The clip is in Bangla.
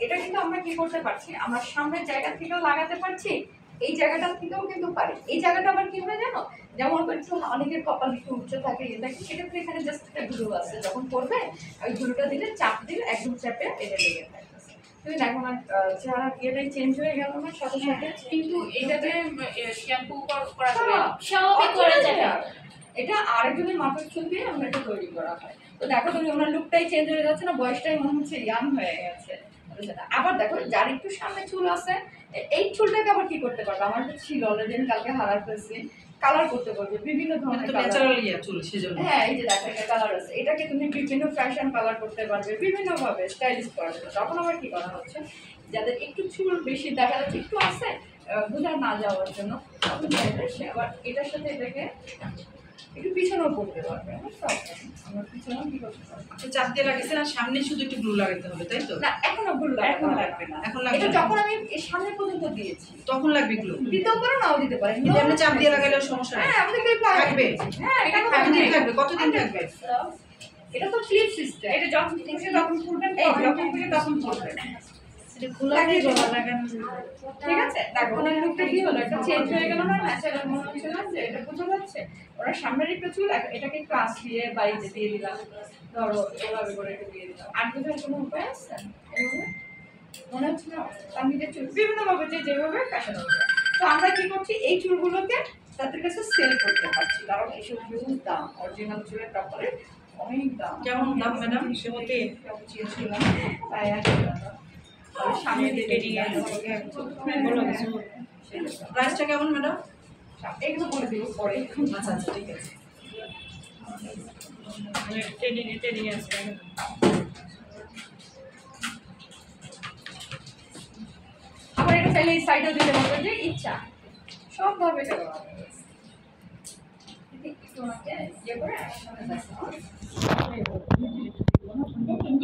এটা কিন্তু আমরা কি করতে পারছি, আমরা সামনের জায়গা থেকেও লাগাতে পারছি, এই জায়গাটা থেকেও কিন্তু পারি। এই জায়গাটা আবার কি হয় জানো, যেমন একটু অনেকের কপাল একটু উচ্চ থাকে থাকে, সেক্ষেত্রে এখানে জাস্ট একটা ধুলো আছে, যখন করবে ওই ধুলোটা দিলে চাপ দিলে একদম চাপে এটা লেগে থাকে। তুমি দেখো না চেহারা ইয়েটাই চেঞ্জ হয়ে গেল না সাথে সাথে, কিন্তু এটাতে শ্যাম্পু করা যাবে। এটা আরেকজনের মাথার চুল দিয়ে আমরা এটা তৈরি করা হয়। তো দেখো তুমি ওনার লুকটাই চেঞ্জ হয়ে যাচ্ছে না, বয়সটাই মনে হচ্ছে ইয়াং হয়ে গেছে। আবার দেখো যার একটু সামনে চুল আছে এই চুলটাকে আবার কি করতে পারবে, আমার একটা ছিল অলরেডি আমি কালকে হারার ফেলছি, কালার করতে পারবে বিভিন্ন ধরনের চুল সেজন্য। হ্যাঁ এই যে দেখো একটা কালার আছে, এটাকে তুমি বিভিন্ন ফ্যাশন কালার করতে পারবে, বিভিন্ন ভাবে স্টাইলিশ করা যাবে। তখন আবার কি করা হচ্ছে, যাদের একটু চুল বেশি দেখা যাচ্ছে একটু আছে বোঝা না যাওয়ার জন্য, তখন সে আবার এটার সাথে এটাকে একটু পিছনেও করতে পারবে। আমরা পিছনেও কি করতে পারবো, চাপ দিয়ে লাগিয়েছে না, সামনে শুধু একটু গ্লু লাগাতে হবে তাই তো? না এখনো গ্লু এখন লাগবে না, এখন লাগবে এটা যখন আমি সামনে পর্যন্ত দিয়েছি তখন লাগবে গ্লু। দিতেও পারো নাও দিতে পারেন, কিন্তু আপনি চাপ দিয়ে লাগালেও সমস্যা নেই। হ্যাঁ আমাদের ক্লিপ থাকবে। হ্যাঁ এটা কতদিন থাকবে, কতদিন থাকবে? এটা তো ক্লিপ সিস্টেম, এটা যখন খুশি তখন খুলবেন, যখন খুশি তখন খুলবেন, এটা খোলা দিয়ে জমা লাগানো। ঠিক আছে, দেখো ওনার লুকটা কি হলো, একটা চেঞ্জ হয়ে গেল না, ন্যাচারাল মনে হচ্ছে না যে এটা বোঝা যাচ্ছে। ওরা সামনের একটু চুল এটাকে একটু আসিয়ে বাইরে দিয়ে দিলাম, ধরো এভাবে করে একটু দিয়ে দিলাম। আর বোঝার কোনো উপায় আছে এভাবে মনে হচ্ছে না, আমি যে চুল বিভিন্নভাবে যেভাবে ফ্যাশন হবে। তো আমরা কি করছি, এই চুলগুলোকে তাদের কাছে সেল করতে পারছি, কারণ এইসব হিউজ দাম, অরিজিনাল চুলের কাপড়ের অনেক দাম। কেমন দাম ম্যাডাম? সেমতে চেয়েছিলাম তাই আর সামনে প্রাইসটা কেমন ম্যাডাম? এগুলো বলে দিব পরে। আচ্ছা আচ্ছা ঠিক আছে। ট্রেনিং আছে। আবার এটা চাইলে এই সাইডেও দিতে পারবে, যে ইচ্ছা সব ভাবে দেওয়া হবে। ইয়ে করে